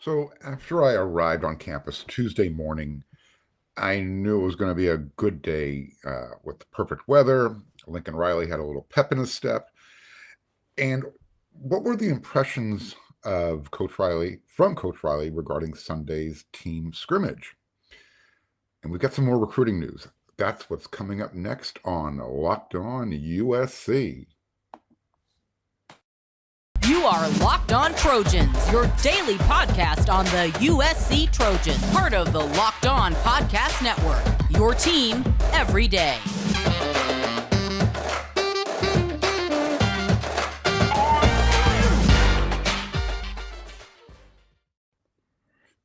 So after I arrived on campus Tuesday morning, I knew it was going to be a good day with the perfect weather. Lincoln Riley had a little pep in his step. And what were the impressions of Coach Riley regarding Sunday's team scrimmage? And we got some more recruiting news. That's what's coming up next on Locked On USC. You are Locked On Trojans, your daily podcast on the USC Trojans, part of the Locked On Podcast Network, your team every day.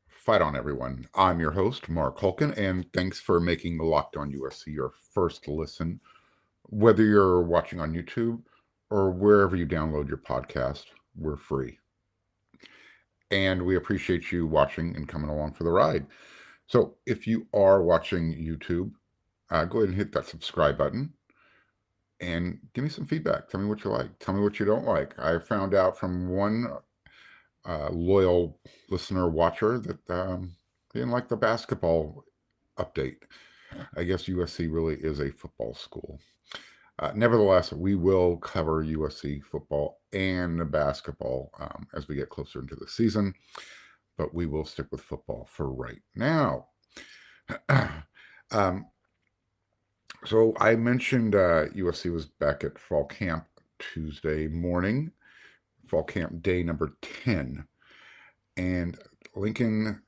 Fight on, everyone. I'm your host, Marc Hulkin, and thanks for making Locked On USC your first listen. Whether you're watching on YouTube or wherever you download your podcast, we're free. And we appreciate you watching and coming along for the ride. So if you are watching YouTube, go ahead and hit that subscribe button and give me some feedback. Tell me what you like. Tell me what you don't like. I found out from one loyal listener watcher that they didn't like the basketball update. I guess USC really is a football school. Nevertheless, we will cover USC football and basketball as we get closer into the season, but we will stick with football for right now. So I mentioned USC was back at fall camp Tuesday morning, fall camp day number 10. And Lincoln,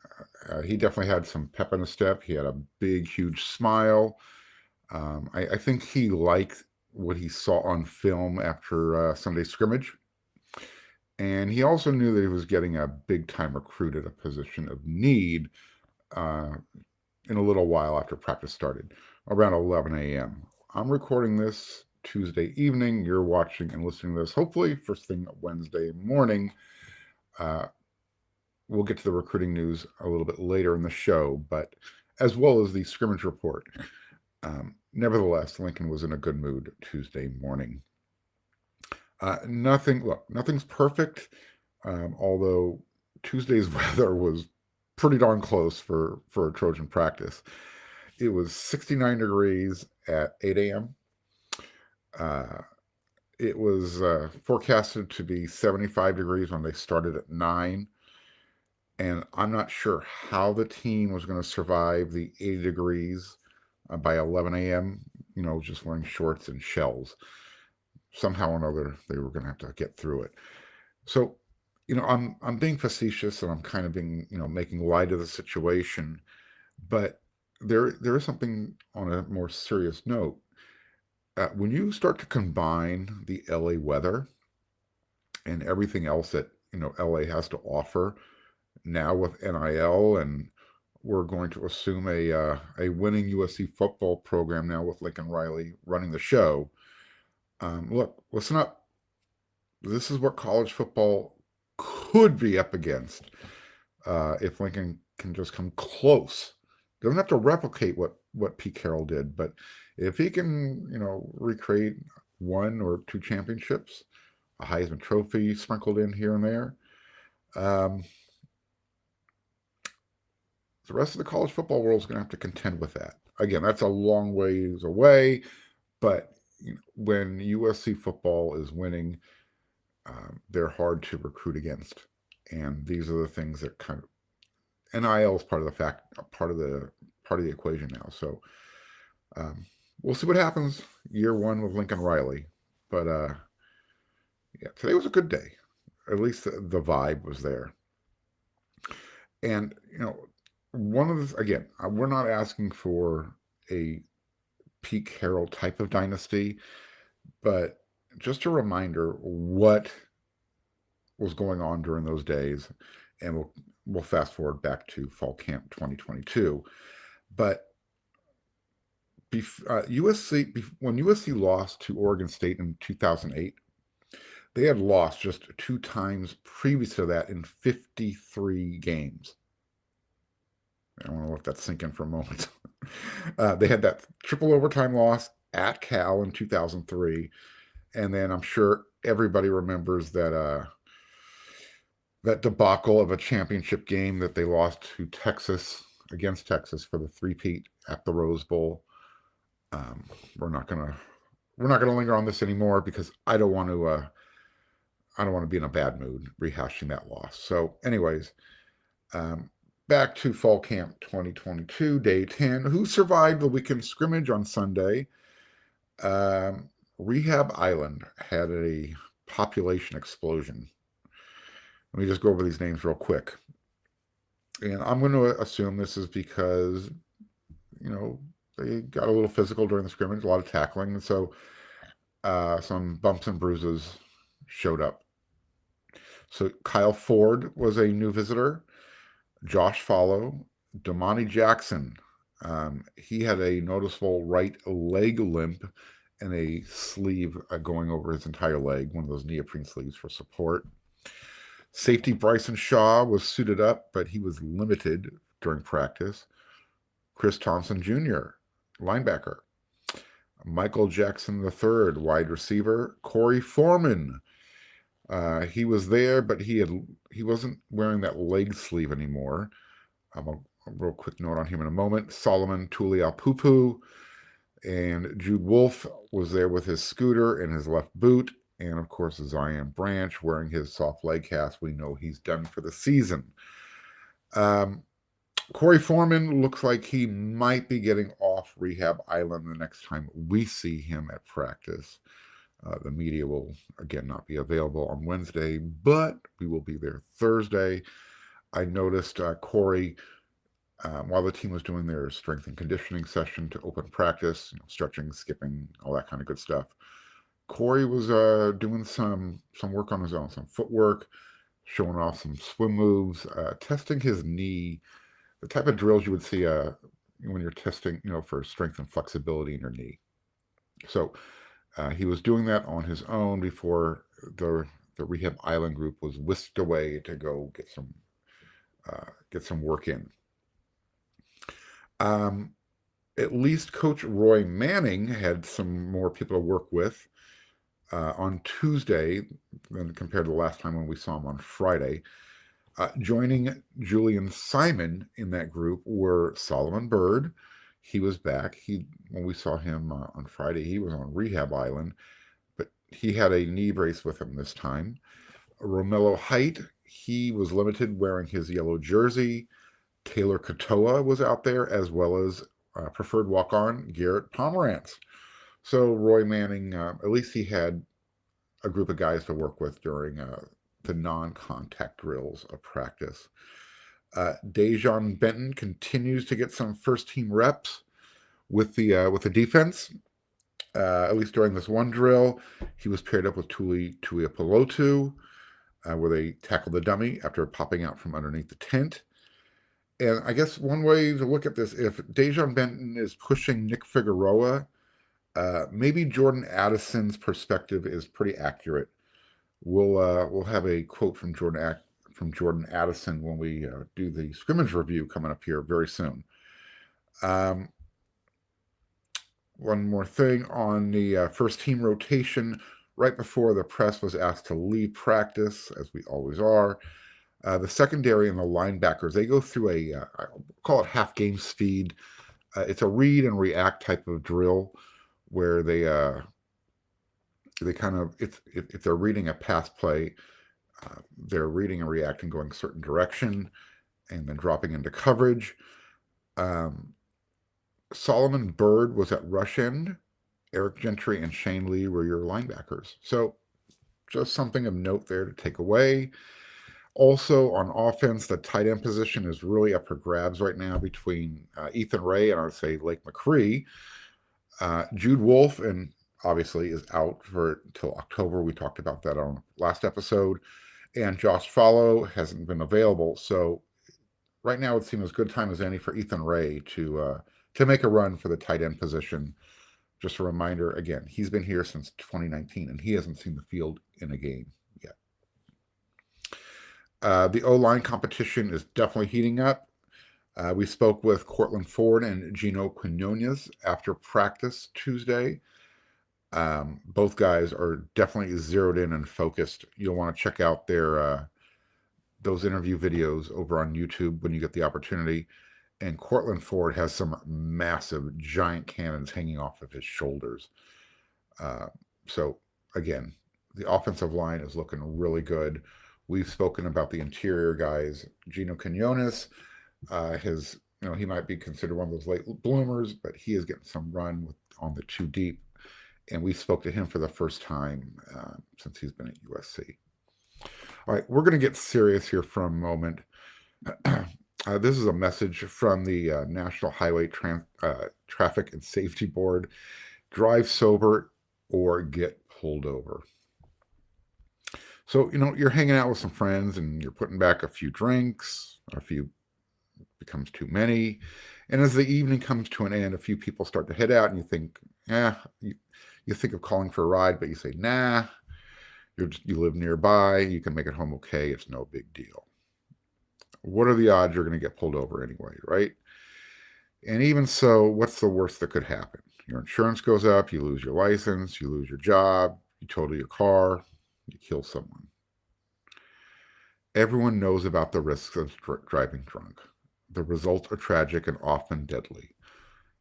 he definitely had some pep in his step. He had a big, huge smile. I think he liked what he saw on film after Sunday's scrimmage. And he also knew that he was getting a big-time recruit at a position of need in a little while after practice started, around 11 a.m. I'm recording this Tuesday evening. You're watching and listening to this, hopefully, first thing Wednesday morning. We'll get to the recruiting news a little bit later in the show, but as well as the scrimmage report. Nevertheless, Lincoln was in a good mood Tuesday morning. Nothing's perfect, although Tuesday's weather was pretty darn close for a Trojan practice. It was 69 degrees at 8 a.m. It was forecasted to be 75 degrees when they started at 9. And I'm not sure how the team was going to survive the 80 degrees by 11 a.m., just wearing shorts and shells. Somehow or another, they were going to have to get through it. So, I'm being facetious and I'm kind of being, making light of the situation. But there is something on a more serious note. When you start to combine the LA weather and everything else that, LA has to offer now with NIL, and we're going to assume a winning USC football program now with Lincoln Riley running the show. Look, listen up. This is what college football could be up against if Lincoln can just come close. Doesn't have to replicate what Pete Carroll did, but if he can, recreate 1 or 2 championships, a Heisman Trophy sprinkled in here and there, the rest of the college football world is going to have to contend with that. Again, that's a long ways away, but when USC football is winning, they're hard to recruit against, and these are the things that kind of NIL is part of the equation now. So we'll see what happens year 1 with Lincoln Riley, but today was a good day. At least the vibe was there, and we're not asking for a Pete Carroll type of dynasty, but just a reminder what was going on during those days, and we'll fast forward back to fall camp 2022. But when USC lost to Oregon State in 2008, they had lost just 2 times previous to that in 53 games. I want to let that sink in for a moment. They had that triple overtime loss at Cal in 2003. And then I'm sure everybody remembers that that debacle of a championship game that they lost to Texas, against Texas, for the three-peat at the Rose Bowl. We're not gonna linger on this anymore because I don't want to be in a bad mood rehashing that loss. So, anyways, back to Fall Camp 2022, Day 10. Who survived the weekend scrimmage on Sunday? Rehab Island had a population explosion. Let me just go over these names real quick. And I'm going to assume this is because, they got a little physical during the scrimmage, a lot of tackling. And so some bumps and bruises showed up. So Kyle Ford was a new visitor. Josh Follow, Damani Jackson. He had a noticeable right leg limp and a sleeve going over his entire leg, one of those neoprene sleeves for support. Safety Bryson Shaw was suited up, but he was limited during practice. Chris Thompson Jr., linebacker. Michael Jackson III, wide receiver. Corey Foreman. He was there, but he wasn't wearing that leg sleeve anymore. A real quick note on him in a moment. Solomon Tuliaupupu and Jude Wolf was there with his scooter and his left boot. And, of course, Zion Branch wearing his soft leg cast. We know he's done for the season. Corey Foreman looks like he might be getting off Rehab Island the next time we see him at practice. The media will, again, not be available on Wednesday, but we will be there Thursday. I noticed Corey, while the team was doing their strength and conditioning session to open practice, stretching, skipping, all that kind of good stuff, Corey was doing some work on his own, some footwork, showing off some swim moves, testing his knee, the type of drills you would see when you're testing, for strength and flexibility in your knee. So he was doing that on his own before the Rehab Island group was whisked away to go get some work in. At least Coach Roy Manning had some more people to work with on Tuesday than compared to the last time when we saw him on Friday. Joining Julian Simon in that group were Solomon Byrd. He was back. When we saw him on Friday, he was on Rehab Island, but he had a knee brace with him this time. Romello Height, he was limited wearing his yellow jersey. Taylor Katoa was out there, as well as preferred walk-on Garrett Pomerantz. So Roy Manning, at least he had a group of guys to work with during the non-contact drills of practice. Dejon Benton continues to get some first-team reps with the defense. At least during this one drill, he was paired up with Tuiapelotu, where they tackled the dummy after popping out from underneath the tent. And I guess one way to look at this, if Dejon Benton is pushing Nick Figueroa, maybe Jordan Addison's perspective is pretty accurate. We'll have a quote from Jordan Addison when we do the scrimmage review coming up here very soon. One more thing on the first team rotation. Right before the press was asked to leave practice, as we always are, the secondary and the linebackers, they go through I call it half game speed. It's a read and react type of drill where they kind of, if they're reading a pass play, they're reading and reacting going a certain direction and then dropping into coverage. Solomon Byrd was at rush end. Eric Gentry and Shane Lee were your linebackers. So just something of note there to take away. Also on offense, the tight end position is really up for grabs right now between Ethan Ray and I would say Lake McCree. Jude Wolf, and obviously is out until October. We talked about that on last episode. And Josh Follow hasn't been available. So right now it seems as good time as any for Ethan Ray to make a run for the tight end position. Just a reminder, again, he's been here since 2019, and he hasn't seen the field in a game yet. The O-line competition is definitely heating up. We spoke with Cortland Ford and Gino Quinones after practice Tuesday. Both guys are definitely zeroed in and focused. You'll want to check out their those interview videos over on YouTube when you get the opportunity. And Cortland Ford has some massive, giant cannons hanging off of his shoulders. So, again, the offensive line is looking really good. We've spoken about the interior guys. Gino Quinones, he might be considered one of those late bloomers, but he is getting some run on the two deep. And we spoke to him for the first time since he's been at USC. All right, we're going to get serious here for a moment. This is a message from the National Highway Traffic and Safety Board. Drive sober or get pulled over. So, you're hanging out with some friends and you're putting back a few drinks, a few becomes too many. And as the evening comes to an end, a few people start to head out and you think, you think of calling for a ride, but you say, nah, you live nearby, you can make it home okay, it's no big deal. What are the odds you're going to get pulled over anyway, right? And even so, what's the worst that could happen? Your insurance goes up, you lose your license, you lose your job, you total your car, you kill someone. Everyone knows about the risks of driving drunk. The results are tragic and often deadly.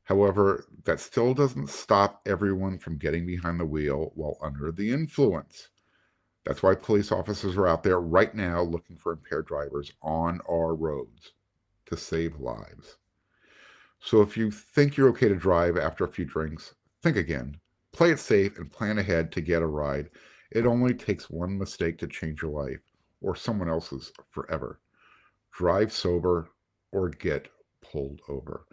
However, that still doesn't stop everyone from getting behind the wheel while under the influence. That's why police officers are out there right now looking for impaired drivers on our roads to save lives. So if you think you're okay to drive after a few drinks, think again. Play it safe and plan ahead to get a ride. It only takes one mistake to change your life or someone else's forever. Drive sober or get pulled over.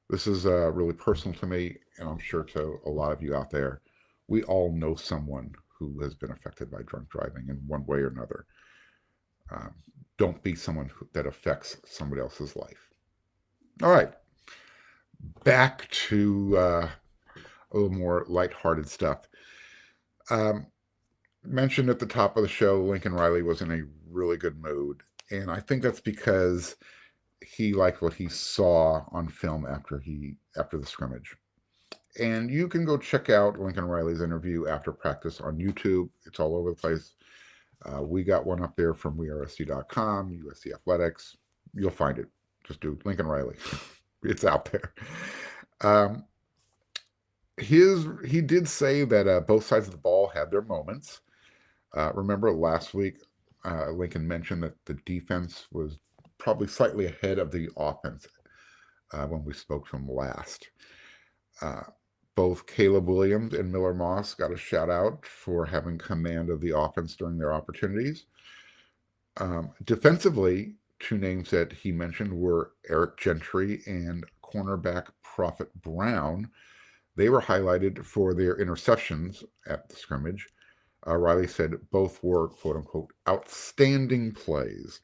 This is really personal to me, and I'm sure to a lot of you out there. We all know someone who has been affected by drunk driving in one way or another. Don't be someone that affects somebody else's life. All right. Back to a little more lighthearted stuff. Mentioned at the top of the show, Lincoln Riley was in a really good mood. And I think that's because he liked what he saw on film after the scrimmage. And you can go check out Lincoln Riley's interview after practice on YouTube. It's all over the place. We got one up there from wearesc.com, USC Athletics. You'll find it. Just do Lincoln Riley. It's out there. He did say that both sides of the ball had their moments. Remember last week, Lincoln mentioned that the defense was probably slightly ahead of the offense when we spoke to him last. Both Caleb Williams and Miller Moss got a shout out for having command of the offense during their opportunities. Defensively, two names that he mentioned were Eric Gentry and cornerback Prophet Brown. They were highlighted for their interceptions at the scrimmage. Riley said both were, quote unquote, outstanding plays.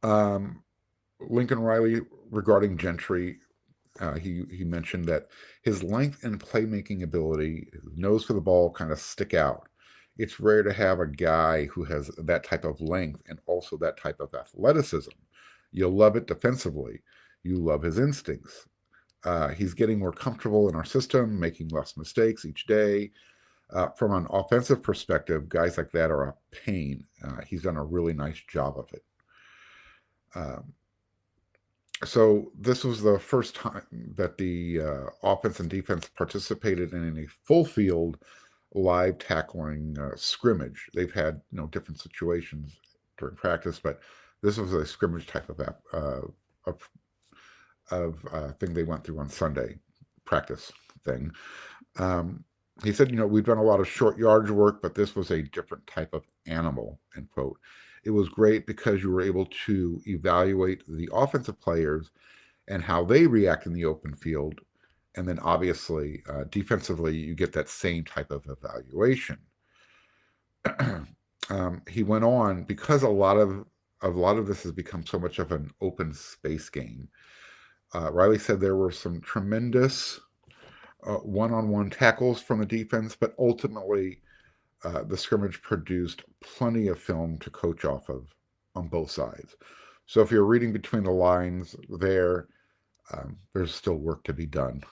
Lincoln Riley, regarding Gentry, he mentioned that his length and playmaking ability, his nose for the ball, kind of stick out. It's rare to have a guy who has that type of length and also that type of athleticism. You'll love it defensively. You love his instincts. He's getting more comfortable in our system, making less mistakes each day. From an offensive perspective, guys like that are a pain. He's done a really nice job of it. So this was the first time that the offense and defense participated in a full field live tackling scrimmage. They've had different situations during practice, but this was a scrimmage type of thing they went through on Sunday, practice thing. He said, we've done a lot of short yardage work, but this was a different type of animal, end quote. It was great because you were able to evaluate the offensive players and how they react in the open field. And then obviously, defensively, you get that same type of evaluation. He went on, because a lot of this has become so much of an open space game. Riley said there were some tremendous one-on-one tackles from the defense, but ultimately the scrimmage produced plenty of film to coach off of on both sides. So if you're reading between the lines there's still work to be done.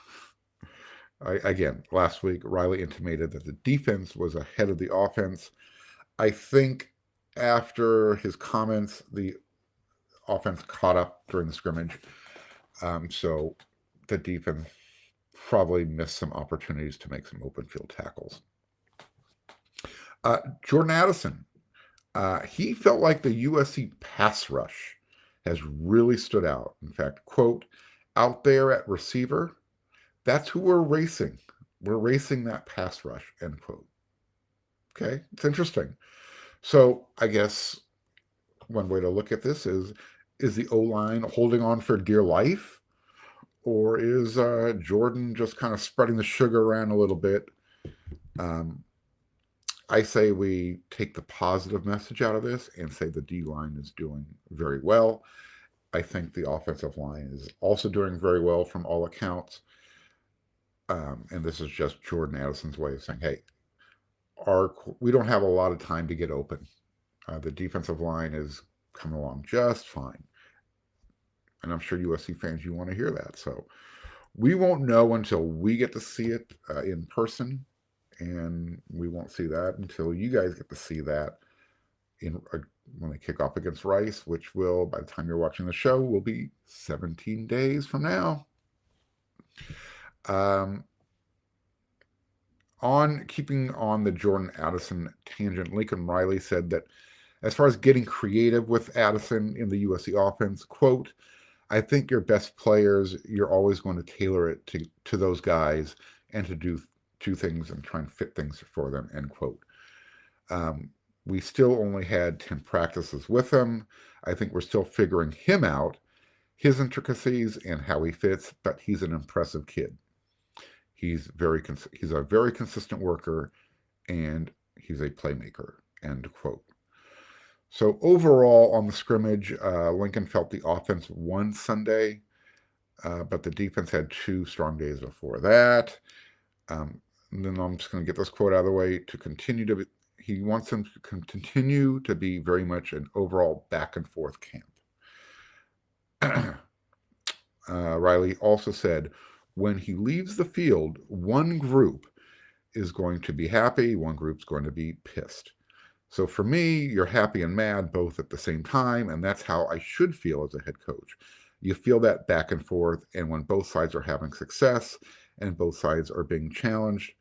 Again, last week, Riley intimated that the defense was ahead of the offense. I think after his comments, the offense caught up during the scrimmage. So the defense probably missed some opportunities to make some open field tackles. Jordan Addison, he felt like the USC pass rush has really stood out. In fact, quote, out there at receiver, that's who we're racing. We're racing that pass rush, end quote. Okay, it's interesting. So I guess one way to look at this is the O-line holding on for dear life? Or is Jordan just kind of spreading the sugar around a little bit? I say we take the positive message out of this and say the D-line is doing very well. I think the offensive line is also doing very well from all accounts. And this is just Jordan Addison's way of saying, hey, we don't have a lot of time to get open. The defensive line is coming along just fine. And I'm sure USC fans, you want to hear that. So we won't know until we get to see it in person. And we won't see that until you guys get to see that when they kick off against Rice, which will, by the time you're watching the show, will be 17 days from now. Keeping on the Jordan Addison tangent, Lincoln Riley said that as far as getting creative with Addison in the USC offense, quote, I think your best players, you're always going to tailor it to those guys and to do things and try and fit things for them, end quote. We still only had 10 practices with him. I think we're still figuring him out, his intricacies and how he fits, but he's an impressive kid. He's a very consistent worker, and he's a playmaker, end quote. So overall on the scrimmage, Lincoln felt the offense won Sunday, but the defense had 2 strong days before that. And then I'm just going to get this quote out of the way. He wants them to continue to be very much an overall back and forth camp. Riley also said, when he leaves the field, one group is going to be happy, one group's going to be pissed. So for me, you're happy and mad both at the same time, and that's how I should feel as a head coach. You feel that back and forth, and when both sides are having success and both sides are being challenged,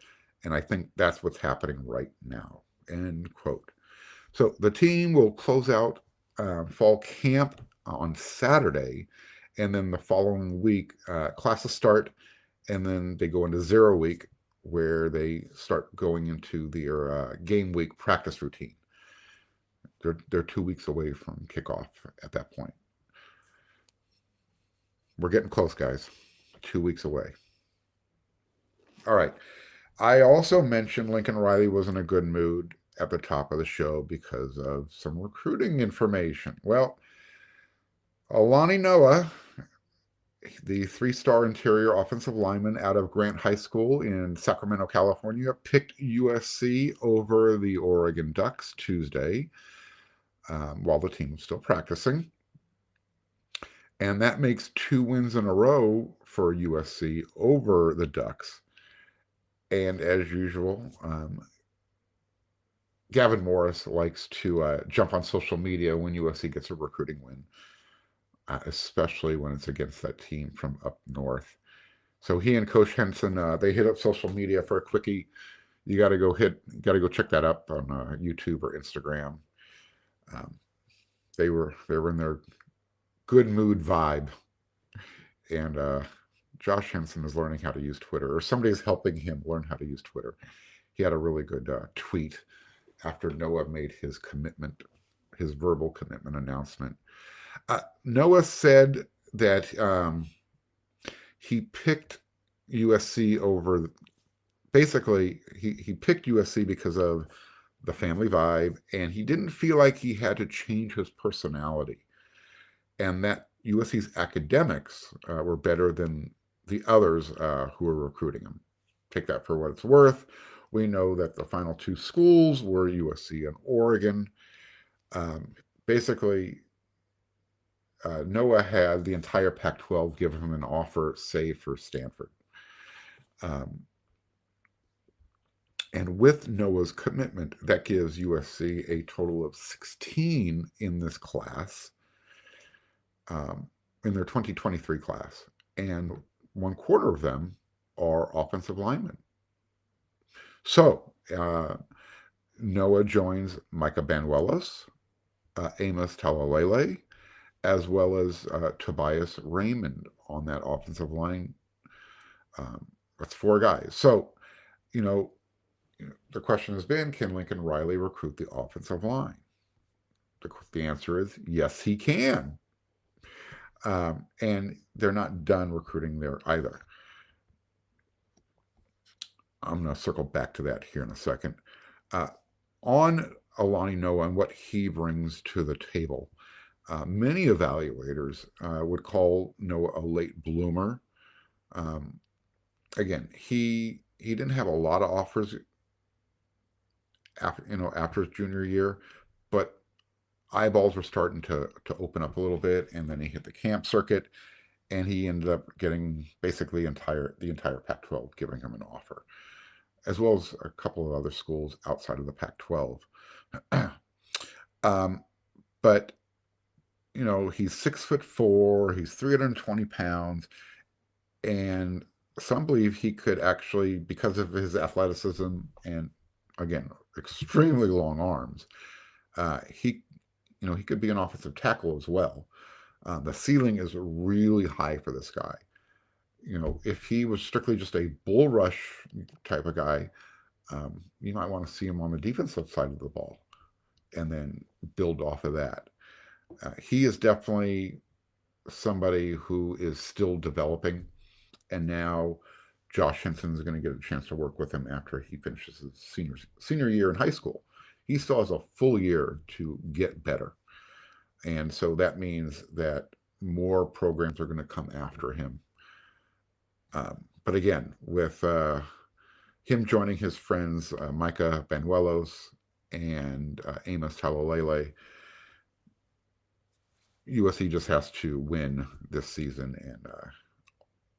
and I think that's what's happening right now, end quote. So the team will close out fall camp on Saturday, and then the following week, classes start, and then they go into 0 week, where they start going into their game week practice routine. They're 2 weeks away from kickoff at that point. We're getting close, guys. 2 weeks away. All right. I also mentioned Lincoln Riley was in a good mood at the top of the show because of some recruiting information. Well, Alani Noah, the 3-star interior offensive lineman out of Grant High School in Sacramento, California, picked USC over the Oregon Ducks Tuesday while the team was still practicing. And that makes 2 wins in a row for USC over the Ducks. And as usual, Gavin Morris likes to jump on social media when USC gets a recruiting win. Especially when it's against that team from up north. So he and Coach Henson, they hit up social media for a quickie. You got to go check that up on YouTube or Instagram. They were in their good mood vibe, and Josh Henson is learning how to use Twitter, or somebody's helping him learn how to use Twitter. He had a really good tweet after Noah made his verbal commitment announcement. Noah said that he picked USC over. Basically, he picked USC because of the family vibe, and he didn't feel like he had to change his personality, and that USC's academics were better than the others who were recruiting him. Take that for what it's worth. We know that the final 2 schools were USC and Oregon. Basically, Noah had the entire Pac-12 give him an offer, save for Stanford. And with Noah's commitment, that gives USC a total of 16 in this class, in their 2023 class. And 1/4 of them are offensive linemen. So Noah joins Micah Banuelos, Amos Talalele, as well as Tobias Raymond on that offensive line. That's 4 guys. So, the question has been, can Lincoln Riley recruit the offensive line? The answer is yes, he can. And they're not done recruiting there either. I'm going to circle back to that here in a second. On Alani Noah and what he brings to the table, many evaluators would call Noah a late bloomer. Again, he didn't have a lot of offers after his junior year, but eyeballs were starting to open up a little bit, and then he hit the camp circuit, and he ended up getting basically the entire Pac-12 giving him an offer, as well as a couple of other schools outside of the Pac-12. But he's 6'4", he's 320 pounds, and some believe he could actually, because of his athleticism and, again, extremely long arms, he could be an offensive tackle as well. The ceiling is really high for this guy. If he was strictly just a bull rush type of guy, you might want to see him on the defensive side of the ball and then build off of that. He is definitely somebody who is still developing, and now Josh Henson is going to get a chance to work with him after he finishes his senior year in high school. He still has a full year to get better. And so that means that more programs are going to come after him. But again, with him joining his friends, Micah Banuelos and Amos Talalele, USC just has to win this season, and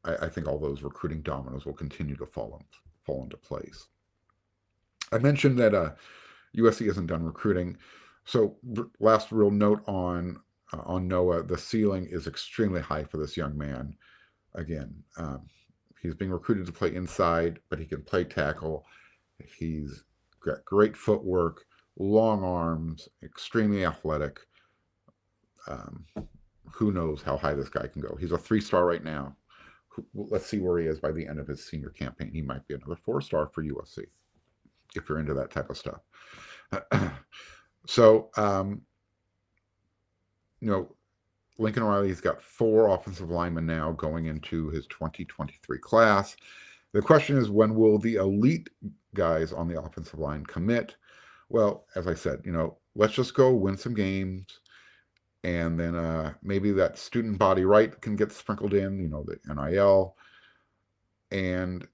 I think all those recruiting dominoes will continue to fall into place. I mentioned that USC isn't done recruiting. So last real note on Noah, the ceiling is extremely high for this young man. Again, he's being recruited to play inside, but he can play tackle. He's got great footwork, long arms, extremely athletic. Who knows how high this guy can go? He's a 3-star right now. Let's see where he is by the end of his senior campaign. He might be another 4-star for USC, if you're into that type of stuff. So, Lincoln Riley's got 4 offensive linemen now going into his 2023 class. The question is, when will the elite guys on the offensive line commit? Well, as I said, let's just go win some games, and then maybe that student body right can get sprinkled in, the NIL, and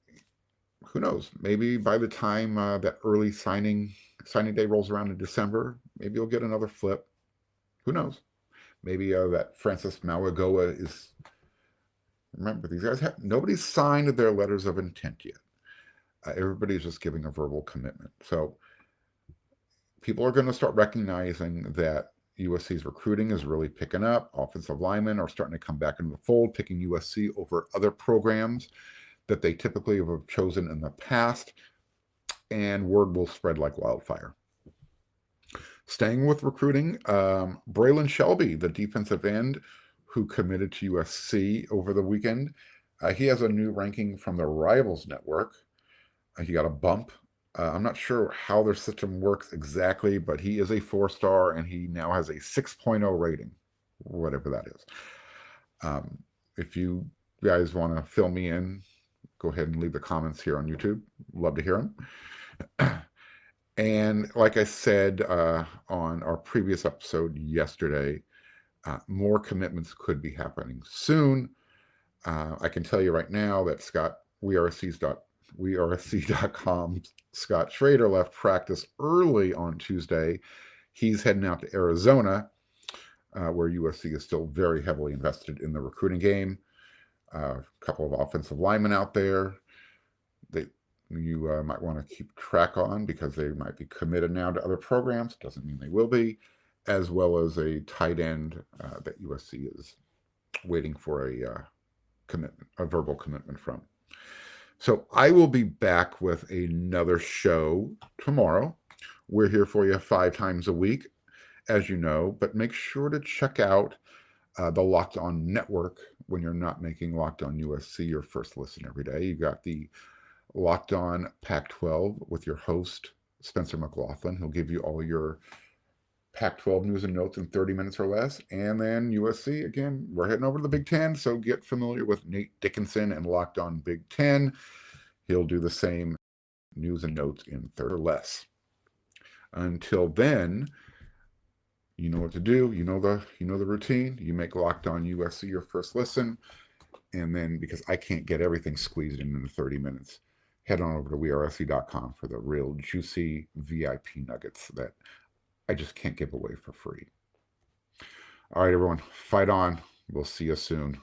who knows, maybe by the time that early signing day rolls around in December, maybe you'll get another flip. Who knows? Maybe that Francis Mauigoa is. Remember, these guys nobody's signed their letters of intent yet. Everybody's just giving a verbal commitment. So people are going to start recognizing that USC's recruiting is really picking up. Offensive linemen are starting to come back into the fold, picking USC over other programs that they typically have chosen in the past, and word will spread like wildfire. Staying with recruiting, Braylon Shelby, the defensive end who committed to USC over the weekend, he has a new ranking from the Rivals Network. He got a bump. I'm not sure how their system works exactly, but he is a 4-star, and he now has a 6.0 rating, whatever that is. If you guys want to fill me in, go ahead and leave the comments here on YouTube. Love to hear them. And like I said on our previous episode yesterday, more commitments could be happening soon. I can tell you right now that WeRSC.com's Scott Schrader left practice early on Tuesday. He's heading out to Arizona, where USC is still very heavily invested in the recruiting game. A couple of offensive linemen out there. you might want to keep track on because they might be committed now to other programs. Doesn't mean they will be, as well as a tight end that USC is waiting for a commitment, a verbal commitment from. So I will be back with another show tomorrow. We're here for you 5 times a week, as you know, but make sure to check out the Locked On Network when you're not making Locked On USC your first listen every day. You got the Locked On Pac-12 with your host, Spencer McLaughlin. He'll give you all your Pac-12 news and notes in 30 minutes or less. And then USC, again, we're heading over to the Big Ten, so get familiar with Nate Dickinson and Locked On Big Ten. He'll do the same news and notes in 30 or less. Until then, you know what to do. You know the routine. You make Locked On USC your first listen. And then, because I can't get everything squeezed in 30 minutes, head on over to wearesc.com for the real juicy VIP nuggets that I just can't give away for free. All right, everyone, fight on. We'll see you soon.